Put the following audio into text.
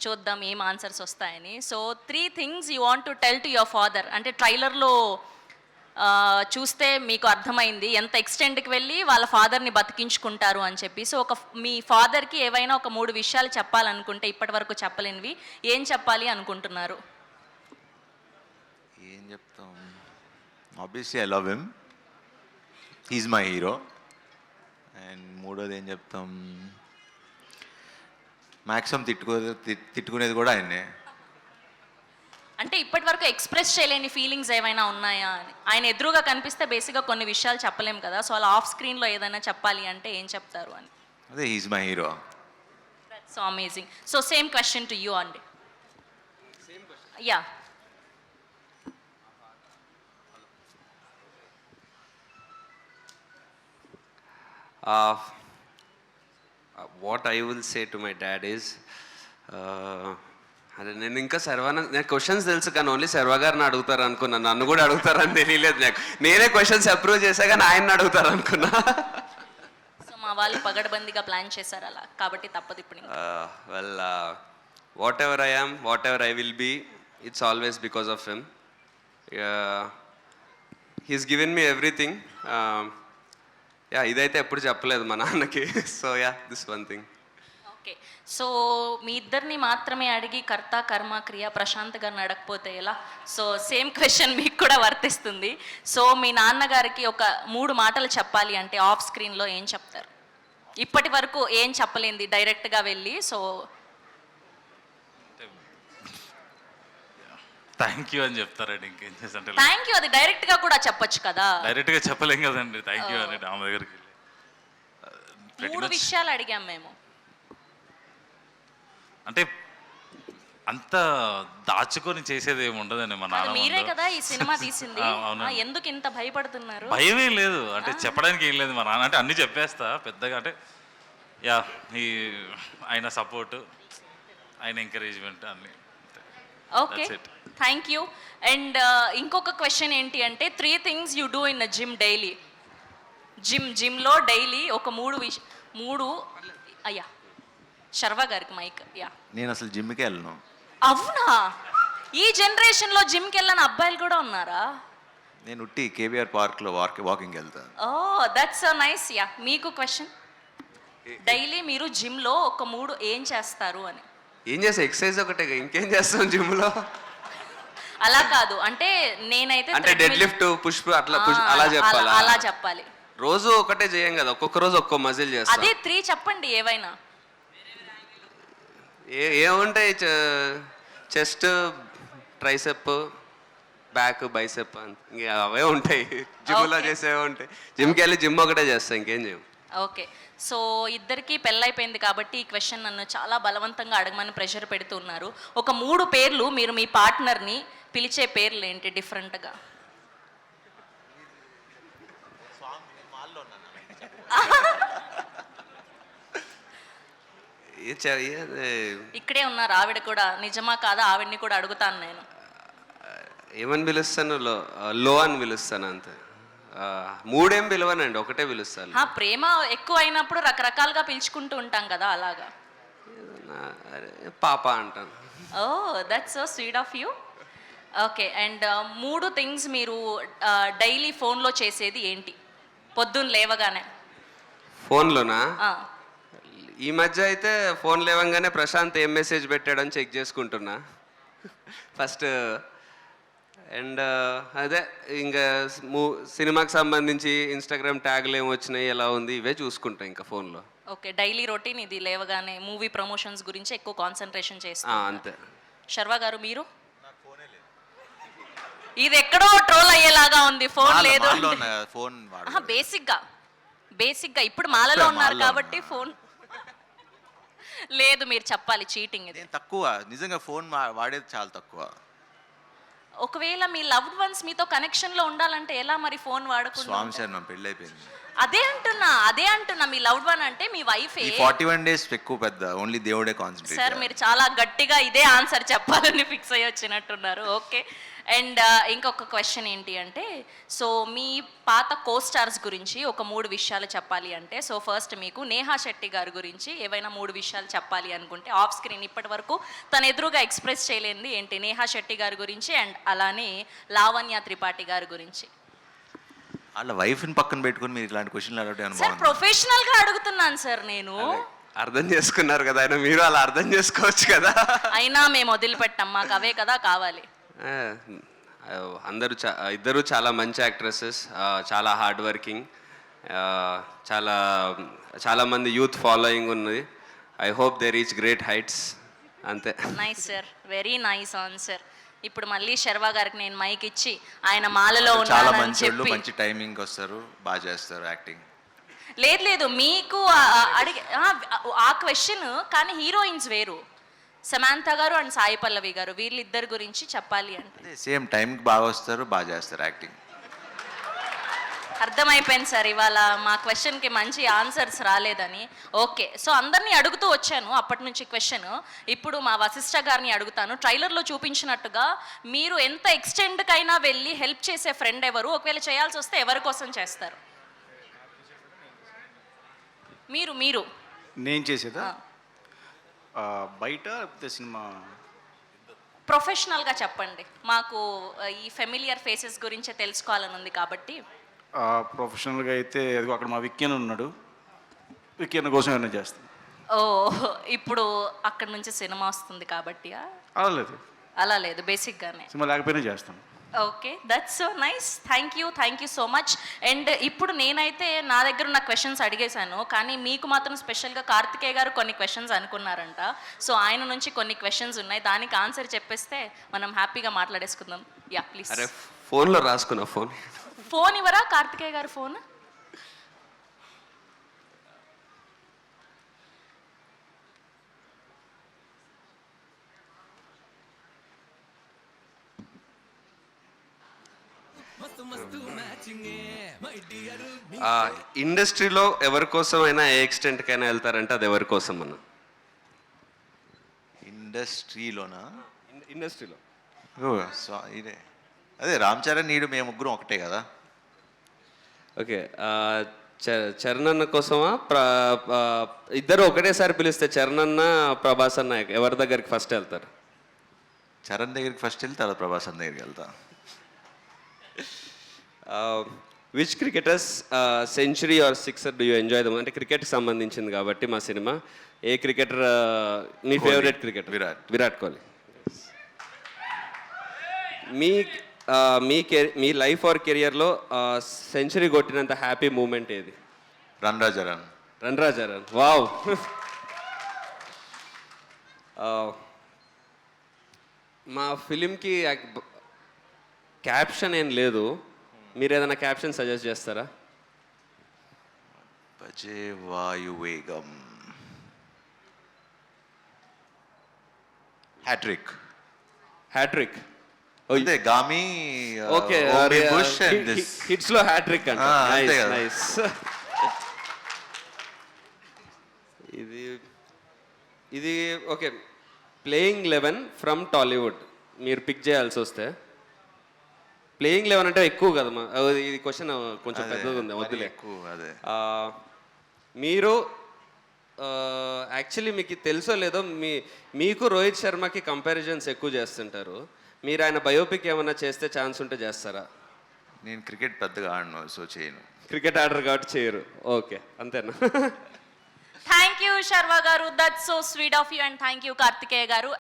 చూద్దాం ఏం ఆన్సర్స్ వస్తాయని. So 3 things you want to tell to your father. అంటే ట్రైలర్లో చూస్తే మీకు అర్థమైంది ఎంత ఎక్స్టెంట్కి వెళ్ళి వాళ్ళ ఫాదర్ని బతికించుకుంటారు అని చెప్పి. సో మీ ఫాదర్కి ఏవైనా ఒక 3 విషయాలు చెప్పాలనుకుంటే ఇప్పటి వరకు చెప్పలేనివి ఏం చెప్పాలి అనుకుంటున్నారు? ఏం చెప్తాం, obviously I love him, he's my hero. And మూడోది ఏం చెప్తాం, మ్యాక్సిమం తిట్టుకునేది కూడా ఆయన్నే. అంటే ఇప్పటి వరకు ఎక్స్ప్రెస్ చేయలేని ఫీలింగ్స్ ఏమైనా ఉన్నాయా అని. ఆయన ఎదురుగా కనిపిస్తే బేసిక్గా కొన్ని విషయాలు చెప్పలేం కదా, సో అలా ఆఫ్ స్క్రీన్లో ఏదైనా చెప్పాలి అంటే ఏం చెప్తారు అని. అదే, he is my hero. So amazing. So same question to you అండి. Yeah, what I will say to my dad is, అదే నేను ఇంకా నాకు క్వశ్చన్స్ తెలుసు కానీ ఓన్లీ శర్వా గారిని అడుగుతారు అనుకున్నా, నన్ను కూడా అడుగుతారని తెలియలేదు నాకు. నేనే క్వశ్చన్స్ అప్రూవ్ చేశా కానీ ఆయన్ని అడుగుతారు అనుకున్నా. సో మా వాళ్ళు పగడబందిగా ప్లాన్ చేశారు అలా, కాబట్టి తప్పదు ఇప్పుడు. Well, whatever I am, whatever I will be, it's always because of him. He's given me everything. Yeah, ఇదైతే ఎప్పుడు చెప్పలేదు మా నాన్నకి. So yeah, this one thing. Okay, so మీ ఇద్దరిని మాత్రమే అడిగి కర్త కర్మ క్రియ ప్రశాంత్ గారిని అడగకపోతే ఎలా? సో సేమ్ క్వశ్చన్ మీకు కూడా వర్తిస్తుంది. సో మీ నాన్నగారికి ఒక 3 మాటలు చెప్పాలి అంటే ఆఫ్ స్క్రీన్లో ఏం చెప్తారు? ఇప్పటి వరకు ఏం చెప్పలేంది డైరెక్ట్గా వెళ్ళి. సో థ్యాంక్ యూ అని చెప్తారండి, ఇంకేం చేస్తుంటే. థ్యాంక్ యూ అది డైరెక్ట్గా కూడా చెప్పొచ్చు కదా. డైరెక్ట్గా చెప్పలేం కదండి థ్యాంక్ యూ అని ఆమె దగ్గరికి వెళ్ళి. 3 విషయాలు అడిగాం మేము. అంటే అంత దాచుకొని చేసేది ఏమి ఉండదండి మా నాన్న. మీరే కదా ఈ సినిమా తీసింది, అవును. ఎందుకు ఇంత భయపడుతున్నారు? భయం ఏం లేదు, అంటే చెప్పడానికి ఏం లేదు మా నాన్న. అంటే అన్ని చెప్పేస్తా పెద్దగా. అంటే యా, ఈ ఆయన సపోర్ట్, ఆయన ఎంకరేజ్మెంట్ అన్ని. Okay, thank you. అండ్ ఇంకొక క్వశ్చన్ ఏంటి అంటే 3 things you do in gym daily. జిమ్లో డైలీ ఒక 3 అయ్యా శర్వా గారికి మైక్. యా, నేను అసలు జిమ్కి వెళ్ళను. అవునా? ఈ జనరేషన్లో జిమ్కి వెళ్ళని అబ్బాయిలు కూడా ఉన్నారా? నేను ఉట్టి కేబీఆర్ పార్క్లో వాకింగ్ వెళ్తాను. ఓ, దట్స్ సో నైస్. యా, మీకు క్వశ్చన్, డైలీ మీరు జిమ్లో ఒక 3 ఏం చేస్తారు అని. ఏం చేస్తా, ఎక్సర్సైజ్ ఒకటే, ఇంకేం చేస్తాం జిమ్లో? అలా కాదు, అంటే నేనైతే అంటే డెడ్ లిఫ్ట్, పుష్ అట్లా అలా చెప్పాలా? అలా చెప్పాలి. రోజు ఒకటే చేయం కదా, ఒక్కొక్క రోజు ఒక్కో మజిల్ చేస్తాం. అదే 3 చెప్పండి ఏవైనా. ఏముంటాయి, చెస్ట్, ట్రైసెప్, బ్యాక్, బైసెప్, ఇంకా అవే ఉంటాయి. జిమ్లో చేసేవే ఉంటాయి. జిమ్కి వెళ్ళి జిమ్ ఒకటే చేస్తాం, ఇంకేం చేయం. ఓకే, సో ఇద్దరికి పెళ్ళైపోయింది కాబట్టి ఈ క్వశ్చన్ నన్ను చాలా బలవంతంగా అడగమని ప్రెషర్ పెడుతున్నారు. ఒక 3 పేర్లు, మీరు మీ పార్ట్నర్ని పిలిచే పేర్లు ఏంటి డిఫరెంట్గా? ఇక్కడే ఉన్నారు ఆవిడ కూడా, నిజమా కాదా ఆవిడ్ని కూడా అడుగుతాను నేను. ఏమని పిలుస్తాను? లో అని పిలుస్తాను అంతే. 3 ఏం పిలవనండి, ఒకటే పిలుస్తాను. ప్రేమ ఎక్కువ అయినప్పుడు రకరకాలుగా పిలుచుకుంటూ ఉంటాం కదా, అలాగా. పాప అంటాను. Oh, that's so sweet of you. Okay, and 3 things మీరు డైలీ ఫోన్లో చేసేది ఏంటి పొద్దున్న లేవగానే? ఫోన్లోనా? ఈ మధ్య అయితే ఫోన్ లేవంగానే ప్రశాంత్ ఏం మెసేజ్ పెట్టాడని చెక్ చేసుకుంటున్నా ఫస్ట్. అండ్ అదే ఇంకా సినిమాకి సంబంధించి ఇన్స్టాగ్రామ్ ట్యాగ్లు ఏమి వచ్చినాయి, ఎలా ఉంది, ఇవే చూసుకుంటా ఇంకా ఫోన్లో. ఓకే, డైలీ రొటీన్ ఇది. లేవగానే మూవీ ప్రమోషన్స్ గురించి ఎక్కువ కాన్సన్ట్రేషన్ చేస్తా. అంతే. శర్వా గారు మీరు? ఇది ఎక్కడో ట్రోల్ అయ్యేలాగా ఉంది, ఫోన్ లేదు. ఫోన్ బేసిక్గా ఇప్పుడు మాలలో ఉన్నారు కాబట్టి ఫోన్ లేదు. మీరు చెప్పాలి, చీటింగ్ ఇది. తక్కువ, నిజంగా ఫోన్ వాడేది చాలా తక్కువ. ఒకవేళ మీ లవ్డ్ వన్స్ మీతో కనెక్షన్లో ఉండాలంటే ఎలా మరి ఫోన్ వాడకుండా? స్వామి శరణం, పెళ్ళి అయిపోయింది. అదే అంటున్నా మీ లవ్డ్ వన్ అంటే మీ వైఫే. ఈ 41 days ఎక్కువ పెద్ద ఓన్లీ దేవుడే కాన్సన్ట్రేట్. సార్ మీరు చాలా గట్టిగా ఇదే ఆన్సర్ చెప్పాలని ఫిక్స్ అయ్యి వచ్చినట్టున్నారు. ఓకే. అండ్ ఇంకొక క్వశ్చన్ ఏంటి అంటే, సో మీ పాత కోస్టార్స్ గురించి ఒక 3 విషయాలు చెప్పాలి అంటే, సో ఫస్ట్ మీకు నేహా శెట్టి గారి గురించి ఏవైనా 3 విషయాలు చెప్పాలి అనుకుంటే ఆఫ్ స్క్రీన్ ఇప్పటి వరకు తన ఎదురుగా ఎక్స్ప్రెస్ చేయలేనిది ఏంటి? నేహా శెట్టి గారి గురించి అండ్ అలానే లావణ్య త్రిపాఠి గారి గురించి. వాళ్ళ వైఫ్ని పక్కన పెట్టుకుని మీరు ఇలాంటి క్వశ్చన్లు అడగడం సార్ ప్రొఫెషనల్ గా అడుగుతున్నాను సార్ నేను. అర్థం చేసుకున్నారు కదా ఆయన, మీరు అలా అర్థం చేసుకోవచ్చు కదా. అయినా మేము వదిలిపెట్టాం, మాకు అవే కదా కావాలి. ఇద్దరు చాలా మంచి యాక్ట్రెసెస్, చాలా హార్డ్ వర్కింగ్, చాలా మంది యూత్ ఫాలోయింగ్ ఉన్నది. I hope they reach great heights. అంతే. Nice sir, very nice answer. ఇప్పుడు మళ్ళీ శర్వా గారికి నేను మైక్ ఇచ్చి ఆయన మాలలో చాలా ఉన్నానని మంచి వాళ్ళు, చెప్పి. మంచి టైమింగ్ వస్తారు, బాగా చేస్తారు యాక్టింగ్. లేదు మీకు అడిగి ఆ క్వశ్చన్, కానీ హీరోయిన్స్ వేరు. సమాంత గారు అండ్ సాయి పల్లవి గారు, వీళ్ళిద్దరి గురించి చెప్పాలి అంటే అదే సేమ్ టైంకి బాగా వస్తారు, బాగా చేస్తారు యాక్టింగ్. అర్థమైపోయింది సార్, ఇవాళ మా క్వశ్చన్కి మంచి ఆన్సర్స్ రాలేదని. ఓకే, సో అందరినీ అడుగుతూ వచ్చాను అప్పటి నుంచి క్వశ్చన్. ఇప్పుడు మా వశిష్ఠ గారిని అడుగుతాను. ట్రైలర్లో చూపించినట్టుగా మీరు ఎంత ఎక్స్టెండ్కైనా వెళ్ళి హెల్ప్ చేసే ఫ్రెండ్ ఎవరు? ఒకవేళ చేయాల్సి వస్తే ఎవరి కోసం చేస్తారు? మీరు నేను చేసేదా? బయట సినిమా ప్రొఫెషనల్గా చెప్పండి. మాకు ఈ ఫెమిలియర్ ఫేసెస్ గురించే తెలుసుకోవాలని ఉంది కాబట్టి. ప్రొఫెషనల్గా అయితే అదిగో అక్కడ మా విక్కీన్ ఉన్నాడు, విక్కీన్ కోసం ఏమైనా చేస్తాను. ఓ, ఇప్పుడు అక్కడ నుంచి సినిమా వస్తుంది కాబట్టి అలా లేదు, బేసిక్గానే సినిమా లేకపోయినా చేస్తాను. Okay, that's so nice. Thank you so much. And ఇప్పుడు నేనైతే నా దగ్గర ఉన్న క్వశ్చన్స్ అడిగేశాను, కానీ మీకు మాత్రం స్పెషల్గా కార్తికేయ గారు కొన్ని క్వశ్చన్స్ అనుకున్నారంట. సో ఆయన నుంచి కొన్ని క్వశ్చన్స్ ఉన్నాయి, దానికి ఆన్సర్ చెప్పేస్తే మనం హ్యాపీగా మాట్లాడేసుకుందాం. Yeah please. అరే ఫోన్లో రాసుకున్నా. ఫోన్ ఇవ్వరా కార్తికేయ గారు? ఫోన్ ఇండస్ట్రీలో ఎవరి కోసం అయినా ఏ ఎక్స్టెంట్కైనా వెళ్తారంటే అది ఎవరి కోసం అన్న? ఇండస్ట్రీలోనా? ఇండస్ట్రీలో ఇదే అదే రామ్ చరణ్, నీడు, మేము ముగ్గురం ఒకటే కదా. ఓకే, చరణ్ అన్న కోసమా? ఇద్దరు ఒకటేసారి పిలిస్తే చరణ్ అన్న ప్రభాస్ అన్న ఎవరి దగ్గరికి ఫస్ట్ వెళ్తారు? చరణ్ దగ్గరికి ఫస్ట్ వెళ్తే తర్వాత ప్రభాస్ అన్న దగ్గరికి వెళ్తా. Which cricketers century or sixer do you enjoy them? అంటే క్రికెట్కి సంబంధించింది కాబట్టి మా సినిమా. ఏ క్రికెటర్ మీ ఫేవరెట్ క్రికెటర్? విరాట్ కోహ్లీ. మీ లైఫ్ ఆర్ కెరియర్లో సెంచరీ కొట్టినంత హ్యాపీ మూమెంట్ ఏది? రన్ రాజారాన్. వావ్. మా ఫిలింకి క్యాప్షన్ ఏం లేదు, మీరు ఏదైనా క్యాప్షన్ సజెస్ట్ చేస్తారా? భజే వాయువేగం. హ్యాట్రిక్. అంతే, గామి. ఓకే, హిట్స్ లో హ్యాట్రిక్ అంటే నైస్. ఇది ఓకే. ప్లేయింగ్ 11 ఫ్రమ్ టాలీవుడ్ మీరు పిక్ చేయాల్సి వస్తే, ప్లేయింగ్ 11 అంటే ఎక్కువ కదా మా, ఇది క్వశ్చన్ కొంచెం పెద్దగా ఉంది, వద్దులే. మీరు యాక్చువల్లీ మీకు తెలుసో లేదో, మీకు రోహిత్ శర్మకి కంపారిజన్స్ ఎక్కువ చేస్తుంటారు. మీరు ఆయన బయోపిక్ ఏమైనా చేస్తే ఛాన్స్ ఉంటే చేస్తారా? నేను క్రికెట్ పెద్దగా ఆడను, సో చేయను. క్రికెట్ ఆడరు కాబట్టి చేయరు. ఓకే, అంతేనా? థ్యాంక్ యూ శర్వా గారు, that's so sweet of you. And thank you Karthikeya గారు.